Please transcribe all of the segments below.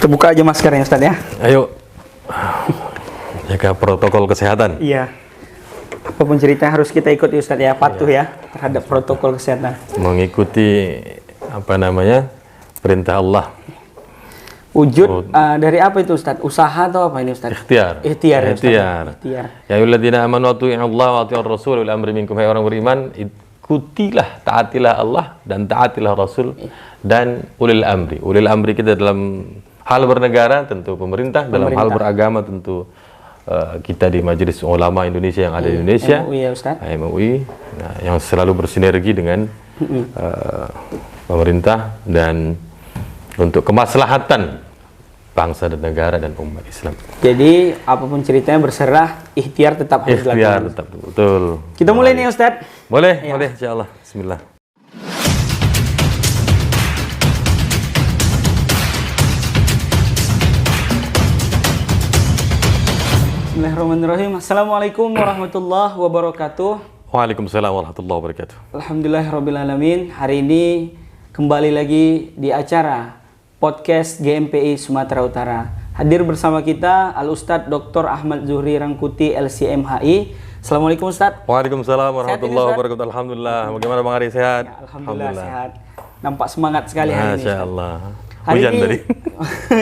Kita buka aja maskernya Ustaz ya. Ayo, jaga protokol kesehatan. Iya. Apapun ceritanya harus kita ikuti Ustaz ya, patuh ya terhadap protokol kesehatan. Mengikuti perintah Allah. Wujud dari apa itu Ustaz? Usaha atau apa ini Ustaz? Ikhtiar. Ikhtiar. Ya, Ustaz. Ikhtiar. Ikhtiar. Ya ayyuhalladzina amanu atti'ullaha wa atti'ur rasul wal amri minkum, hai orang beriman, ikutilah, taatilah Allah dan taatilah Rasul dan ulil amri. Ulil amri kita dalam hal bernegara tentu pemerintah, dalam hal beragama tentu kita di Majelis Ulama Indonesia yang ada di Indonesia, MUI ya Ustaz. MUI, nah, yang selalu bersinergi dengan pemerintah dan untuk kemaslahatan bangsa dan negara dan umat Islam. Jadi apapun ceritanya berserah, ikhtiar tetap harus dilakukan. Ikhtiar tetap, betul. Kita mulai nih Ustaz. Boleh, Ya. boleh, insyaallah. Bismillah. Bismillahirrahmanirrahim. Assalamualaikum warahmatullahi wabarakatuh. Waalaikumsalam warahmatullahi wabarakatuh. Alhamdulillahirrahmanirrahim. Hari ini kembali lagi di acara podcast GMPI Sumatera Utara. Hadir bersama kita Al-Ustadz Dr. Ahmad Zuhri Rangkuti LCMHI. Assalamualaikum Ustadz. Waalaikumsalam warahmatullahi wabarakatuh. Alhamdulillah. Bagaimana Bang Ari, sehat? Ya, Alhamdulillah sehat. Nampak semangat sekali hari ini. Masya Allah. Hari Hujan ini, tadi.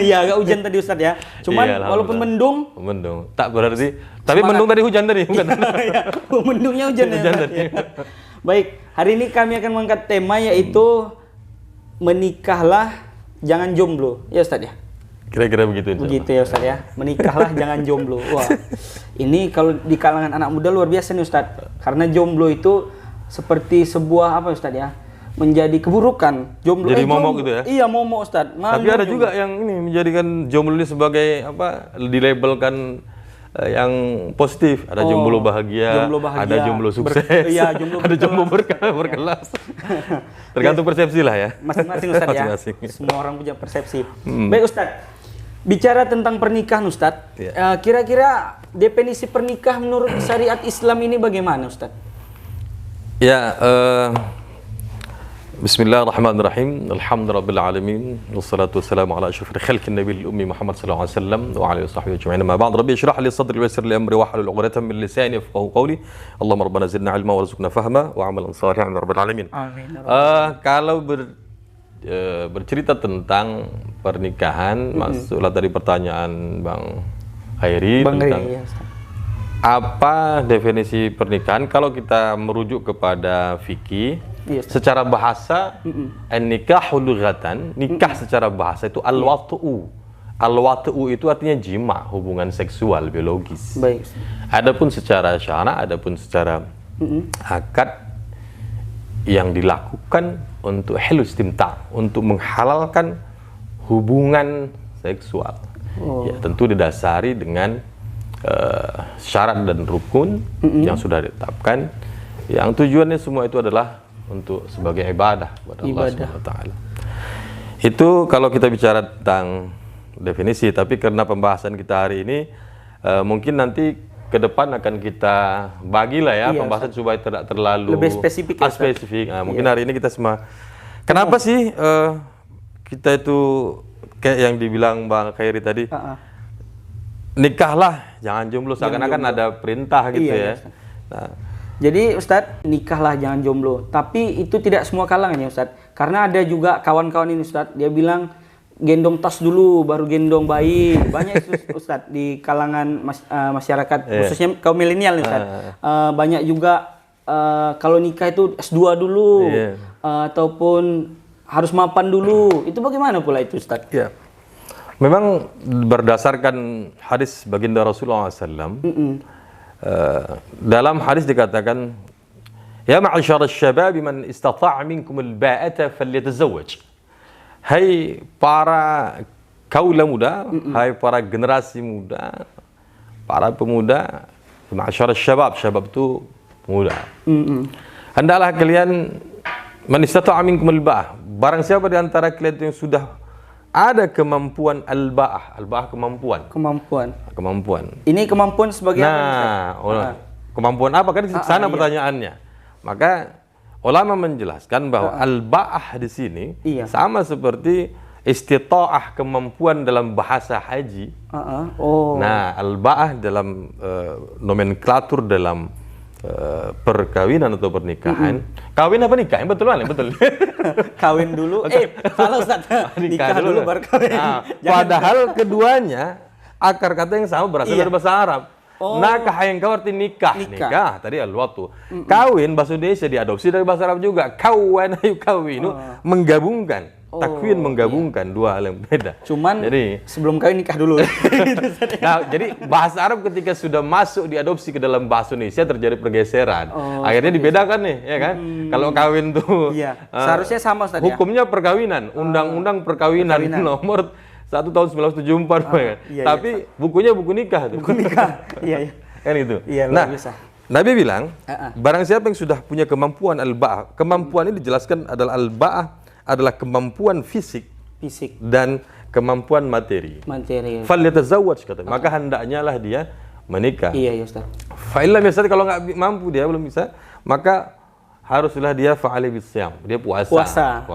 Ya agak hujan tadi Ustadz ya. Cuman Iya, walaupun mendung. Mendung. Tak berarti. Tapi Semangat. mendung tadi, hujan tadi. Bukan. Ya, mendungnya hujan ya. Hujan Ustadz, tadi. ya. Baik, hari ini kami akan mengangkat tema yaitu menikahlah jangan jomblo. Ya Ustadz ya. Kira-kira begitu. Begitu ya Ustadz ya. Menikahlah jangan jomblo. Wah. Ini kalau di kalangan anak muda luar biasa nih Ustadz. Karena jomblo itu seperti sebuah apa Ustadz ya? Menjadi keburukan. Jomblo Jadi momok jomblo. gitu ya? Iya, momok Ustadz. Tapi ada juga yang ini menjadikan jomblo ini sebagai apa? Dilabelkan yang positif. Ada jomblo bahagia, ada jomblo sukses, iya, jomblo ada jomblo berkelas. Tergantung persepsi lah ya. Masing-masing Ustadz ya. Masing-masing. Semua orang punya persepsi. Baik Ustadz. Bicara tentang pernikahan Ustadz, kira-kira definisi pernikahan menurut syariat Islam ini bagaimana Ustadz? Ya, Bismillahirrahmanirrahim. Alhamdulillahirabbil alamin. Wassalatu wassalamu ala asyrafil khalqin nabiyil ummi Muhammad sallallahu alaihi wasallam wa ala alihi washabbihi ajma'in. Ma ba'd. Rabbi ishrah li sadri wa yassir li amri wahlul 'uqdatam min lisani yafqahu qawli. Allahumma rabbana zidna 'ilma warzuqna fahma wa 'amalan shalihan ya rabbal alamin. Amin. Kalau bercerita tentang pernikahan, masuklah tadi pertanyaan Bang Khairi tentang Ri, ya, apa definisi pernikahan. Kalau kita merujuk kepada fikih, secara bahasa, an-nikahu lughatan, nikah secara bahasa itu al-wat'u. Al-wat'u itu artinya jima, hubungan seksual biologis. Baik. Adapun secara syara, adapun secara akad yang dilakukan untuk halus istimta', untuk menghalalkan hubungan seksual. Ya, tentu didasari dengan syarat dan rukun yang sudah ditetapkan, yang tujuannya semua itu adalah untuk sebagai ibadah kepada Allah Subhanahu wa taala. Itu kalau kita bicara tentang definisi, tapi karena pembahasan kita hari ini mungkin nanti ke depan akan kita bagilah ya, pembahasan supaya tidak terlalu lebih spesifik. Spesifik. Nah, mungkin hari ini kita semua kenapa sih kita itu kayak yang dibilang Bang Khairi tadi, nikahlah jangan jomblo, seakan-akan ada perintah gitu ya. Nah, jadi Ustadz, nikahlah jangan jomblo. Tapi itu tidak semua kalangan ya Ustadz. Karena ada juga kawan-kawan ini Ustadz, dia bilang gendong tas dulu baru gendong bayi. Banyak itu Ustadz di kalangan masyarakat, khususnya kaum milenial nih Ustadz. Banyak juga kalau nikah itu S2 dulu, ataupun harus mapan dulu. Itu bagaimana pula itu Ustadz? Ya. Memang berdasarkan hadis baginda Rasulullah SAW, dalam hadis dikatakan, ya ma'asyar syabab man istata'a minkum al-ba'ata falyatazawwaj. Hai para kaula muda, hai para generasi muda, para pemuda, ma'asyar syabab, syabab itu muda. Hendaklah kalian man istata'a minkum al-ba'ah, barang siapa di antara kalian yang sudah ada kemampuan al-ba'ah, al-ba'ah kemampuan. Ini kemampuan sebagai apa? Kemampuan apa kan sana pertanyaannya. Maka ulama menjelaskan bahwa al-ba'ah di sini sama seperti istita'ah, kemampuan dalam bahasa haji. Oh. Nah, al-ba'ah dalam nomenklatur dalam perkawinan atau pernikahan. Kawin apa nikah? Betul kan? Betul. Kawin dulu. Salah Ustaz. Nikah dulu baru kawin. Nah, padahal keduanya akar kata yang sama berasal dari bahasa Arab. Nakah yang kau arti nikah. Nikah tadi al-watu. Kawin bahasa Indonesia diadopsi dari bahasa Arab juga. Kawan ayu kawinu, menggabungkan. Takwin menggabungkan dua hal yang beda. Cuman jadi, sebelum kawin nikah dulu. Nah, jadi bahasa Arab ketika sudah masuk diadopsi ke dalam bahasa Indonesia terjadi pergeseran. Akhirnya dibedakan nih, ya kan? Kalau kawin tuh seharusnya sama Ustaz, hukumnya perkawinan, Undang-Undang Perkawinan nomor 1 tahun 1974 kan. Tapi bukunya buku nikah tuh. Buku nikah. Iya. Kan itu. Iya, nah, Nabi bilang, barang siapa yang sudah punya kemampuan al-ba'ah, kemampuan ini dijelaskan adalah al-ba'ah adalah kemampuan fisik dan kemampuan materi. Falyatazawwaj kata. Maka hendaknya lah dia menikah. Iya, ya Ustaz. Fa illam yastati, kalau nggak mampu dia belum bisa, maka haruslah dia fa'ali bisyam. Dia puasa.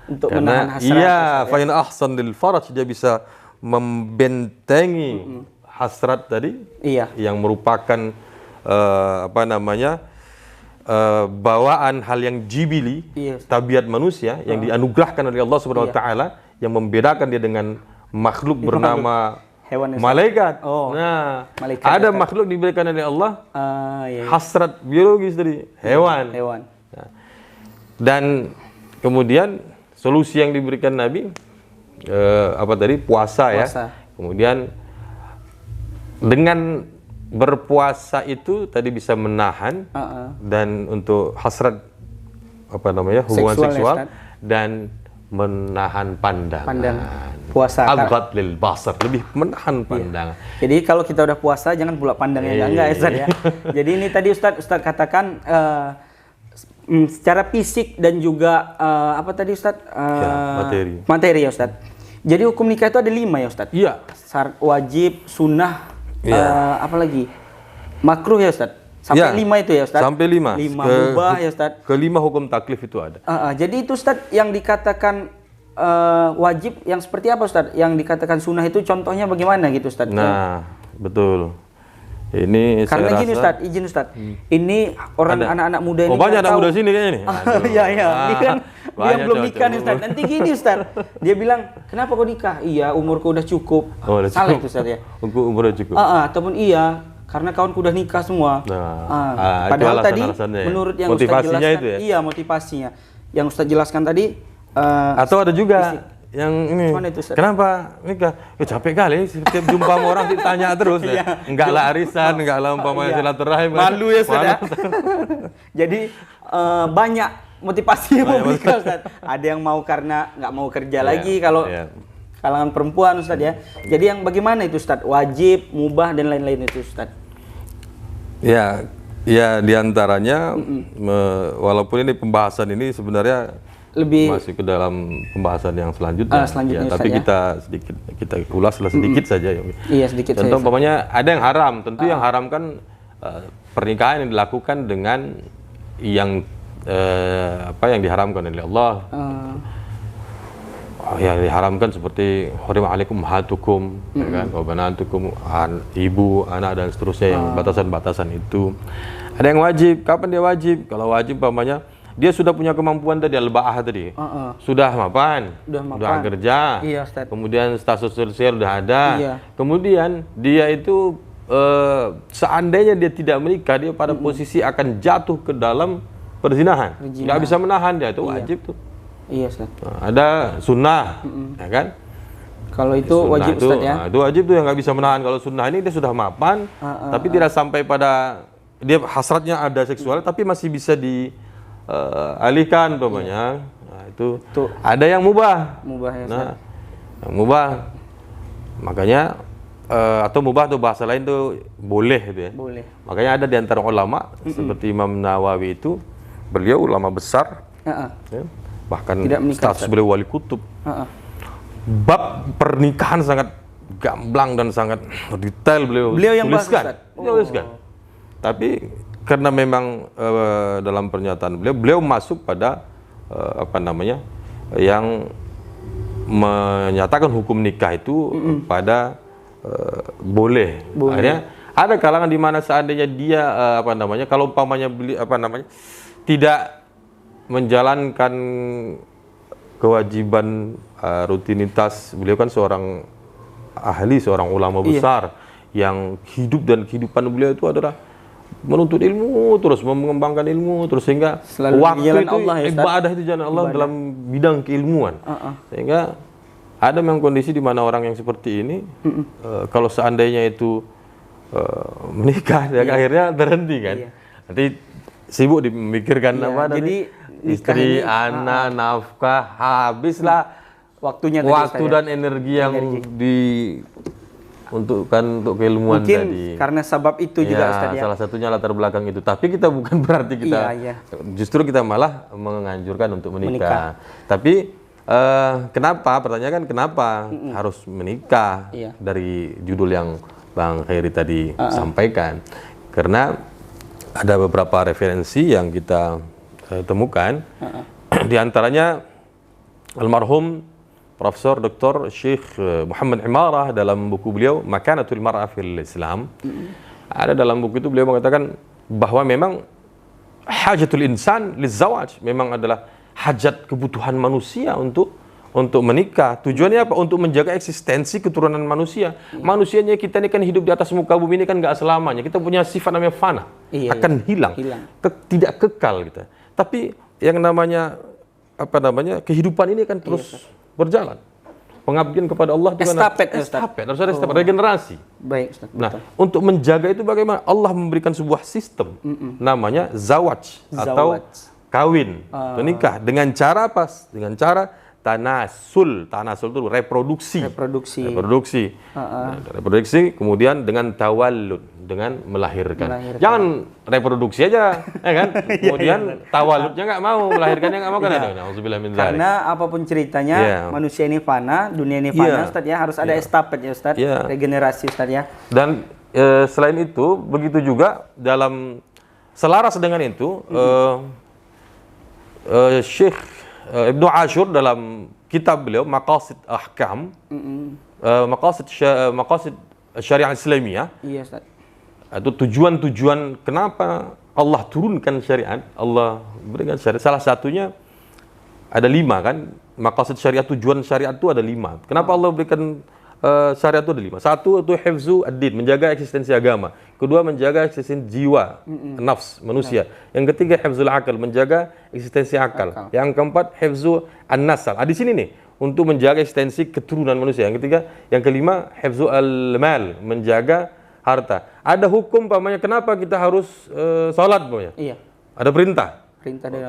Untuk menahan hasrat. Iya, fa in ahsan lil faraj, dia bisa membentengi hasrat tadi. Iya. Yang merupakan bawaan hal yang jibili, tabiat manusia yang dianugerahkan oleh Allah Subhanahu wa taala, yang membedakan dia dengan makhluk bernama malaikat. Nah, malaikat ada makhluk diberikan oleh Allah hasrat biologis dari hewan. Nah, dan kemudian solusi yang diberikan Nabi puasa ya. Kemudian dengan berpuasa itu tadi bisa menahan dan untuk hasrat hubungan seksual dan menahan pandangan. Puasa. Aghat lil basar, lebih menahan pandangan. Jadi kalau kita udah puasa jangan pula pandang yang enggak ya Ustaz ya. Jadi ini tadi Ustaz katakan secara fisik dan juga materi ya Ustaz. Jadi hukum nikah itu ada 5 ya Ustaz. Iya. Wajib, sunnah, apalagi makruh ya Ustaz. Sampai 5 itu ya Ustaz. Sampai 5. 5 mubah ya Ustaz. Kelima hukum taklif itu ada. Jadi itu Ustaz yang dikatakan wajib yang seperti apa Ustaz? Yang dikatakan sunnah itu contohnya bagaimana gitu Ustaz? Nah, betul. Ini karena gini Ustaz, izin Ustaz. Ini orang anak-anak muda ini banyak anak muda sini kayaknya nih. Iya. Ini kan dia belum nikah nih Ustaz. Nanti gini Ustaz. Dia bilang, "Kenapa kau nikah?" "Iya, umurku udah cukup." Salah itu Ustaz ya. Umur udah cukup. Ataupun iya, karena kawanku udah nikah semua. Padahal tadi menurut yang Ustaz jelaskan, itu ya? Iya, motivasinya. Yang Ustaz jelaskan tadi atau ada juga yang ini, kenapa nikah? Capek kali setiap jumpa sama orang ditanya terus ya. Enggak lah arisan, enggak lah umpamanya silaturahim. Malu ya Ustaz. Jadi banyak motivasi mau nikah Ustaz. Ada yang mau karena nggak mau kerja lagi kalau kalangan perempuan Ustaz ya. Jadi yang bagaimana itu Ustaz? Wajib, mubah dan lain-lain itu Ustaz. Ya diantaranya walaupun ini pembahasan ini sebenarnya lebih masih ke dalam pembahasan yang selanjutnya. Tapi kita ulaslah sedikit saja. Iya, sedikit. Contoh umpamanya ada yang haram. Tentu yang haram kan pernikahan yang dilakukan dengan yang yang diharamkan oleh Allah. Yang diharamkan seperti hurima alaikum ummahatukum, kan, wa banatukum, ibu, anak dan seterusnya, yang batasan-batasan itu. Ada yang wajib. Kapan dia wajib? Kalau wajib umpamanya dia sudah punya kemampuan tadi al-ba'ah tadi. Sudah mapan, sudah kerja. Iya, Ustaz. Kemudian status sosial sudah ada. Iya. Kemudian dia itu seandainya dia tidak menikah, dia pada posisi akan jatuh ke dalam perzinahan. Nggak bisa menahan, dia itu wajib tuh. Iya, Ustaz. Ada sunnah, ya kan? Kalau itu wajib Ustaz ya. Itu wajib tuh yang nggak bisa menahan. Kalau sunnah ini dia sudah mapan, tapi tidak sampai pada dia hasratnya ada seksual, tapi masih bisa dialihkan umpamanya. Nah, itu ada yang mubah. Mubah ya, Ustaz. Nah, yang mubah. Makanya atau mubah atau bahasa lain tuh boleh gitu ya. Boleh. Makanya ada di antara ulama seperti Imam Nawawi itu, beliau ulama besar. Ya, bahkan status beliau wali kutub. Bab pernikahan sangat gamblang dan sangat detail beliau yang tuliskan. Tapi karena memang dalam pernyataan beliau masuk pada yang menyatakan hukum nikah itu pada boleh. Akhirnya ada kalangan di mana seandainya dia kalau umpamanya tidak menjalankan kewajiban rutinitas, beliau kan seorang ahli, seorang ulama besar yang hidup dan kehidupan beliau itu adalah menuntut ilmu terus, mengembangkan ilmu terus, sehingga selalu waktu itu Allah, ya, ibadah itu jalan Allah dalam bidang keilmuan. Sehingga ada memang kondisi di mana orang yang seperti ini kalau seandainya itu menikah dan akhirnya berhenti kan. Nanti sibuk memikirkan jadi istri, anak, nafkah, habislah waktu dan energi yang diuntukkan untuk keilmuan mungkin tadi. Karena sebab itu juga Ustaz ya. Salah satunya latar belakang itu. Tapi kita bukan berarti kita justru kita malah menganjurkan untuk menikah. Tapi kenapa? Pertanyaan kan kenapa harus menikah? Dari judul yang Bang Khairi tadi sampaikan. Karena ada beberapa referensi yang kita temukan. Di antaranya almarhum Profesor Dr. Syekh Muhammad Imarah dalam buku beliau Makanatul Mar'ah fil Islam. Ada dalam buku itu beliau mengatakan bahwa memang hajatul insan lizawaj, memang adalah hajat kebutuhan manusia untuk menikah. Tujuannya apa? Untuk menjaga eksistensi keturunan manusia. Manusianya kita ini kan hidup di atas muka bumi ini kan nggak selamanya. Kita punya sifat namanya fana, akan hilang. Tidak kekal kita. Tapi yang namanya kehidupan ini kan terus berjalan. Pengabdian kepada Allah itu estafet, harus ada estafet, regenerasi. Baik, Ustaz. Nah, untuk menjaga itu bagaimana? Allah memberikan sebuah sistem namanya zawaj atau kawin, menikah dengan cara apa? Dengan cara tanasul. Tanasul itu reproduksi. Reproduksi kemudian dengan tawallud, dengan melahirkan. Jangan reproduksi aja, ya kan? Kemudian tawalludnya nggak mau, melahirkannya nggak mau kan? Karena apapun ceritanya, manusia ini fana, dunia ini fana, Ustaz ya, harus ada estafet ya Ustaz, regenerasi Ustaz ya. Dan selain itu, begitu juga dalam selaras dengan itu, Syekh Ibnu Ashur dalam kitab beliau Maqasid Ahkam, Maqasid Syariah Islamiyah, Ustaz. Itu tujuan-tujuan kenapa Allah turunkan syariat, Allah berikan syariat. Salah satunya ada 5 kan, maqasid syariat, tujuan syariat itu ada 5. Kenapa Allah berikan syariat itu ada 5? Satu itu hifzu ad-din, menjaga eksistensi agama. Kedua, menjaga eksistensi jiwa, nafs manusia. Yang ketiga, hifzul akal, menjaga eksistensi akal. Yang keempat, hifzu an-nasal. Di sini nih, untuk menjaga eksistensi keturunan manusia. Yang ketiga, yang kelima, hifzu al-mal, menjaga harta. Ada hukum pamannya, kenapa kita harus salat pamannya? Ada perintah.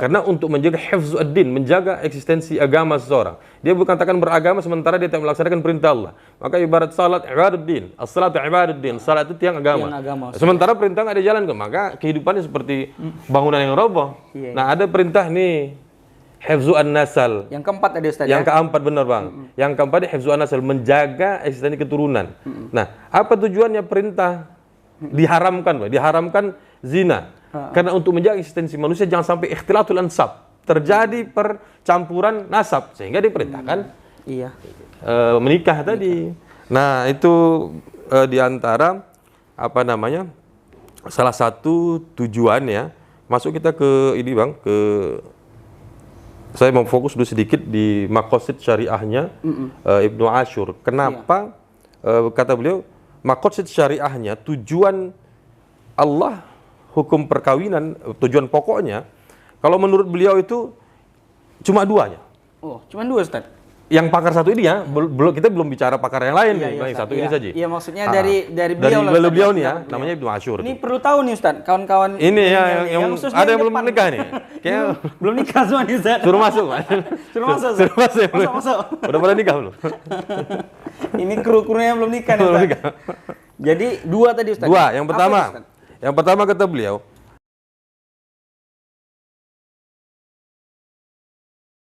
Karena untuk menjaga hifzu ad-din, menjaga eksistensi agama seseorang. Dia bukan katakan beragama sementara dia tidak melaksanakan perintah Allah. Maka ibarat salat ibaduddin, as-salatu ibaduddin, salat itu tiang agama. Sementara perintah nggak dijalankan, maka kehidupannya seperti bangunan yang roboh. Nah, ada perintah nih, hifzu an-nasal. Yang keempat tadi Ustaz. Yang keempat benar Bang. Yang keempat hifzu an-nasal, menjaga eksistensi keturunan. Nah, apa tujuannya perintah? Diharamkan zina. Karena untuk menjaga eksistensi manusia jangan sampai ikhtilatul ansab, terjadi percampuran nasab, sehingga diperintahkan menikah tadi. Nah, itu diantara salah satu tujuannya. Masuk kita ke ini Bang, saya mau fokus dulu sedikit di maqasid syariahnya Ibnu Ashur. Kenapa kata beliau maqasid syariahnya, tujuan Allah hukum perkawinan, tujuan pokoknya, kalau menurut beliau itu cuma 2-nya. Oh, cuma 2 Ustaz. Yang pakar satu ini ya, kita belum bicara pakar yang lain, yang satu ini saja. Iya, maksudnya dari beliau nih ya, namanya Ibnu Ashur. Ini perlu tahu nih Ustaz, kawan-kawan. Ini yang ada yang belum menikah nih. Kayaknya belum nikah semua nih Ustaz. Suruh masuk. Masuk. Udah pada nikah belum? Ini kru-krunya yang belum nikah nih Ustaz. Jadi 2 tadi Ustaz. 2, yang pertama kata beliau,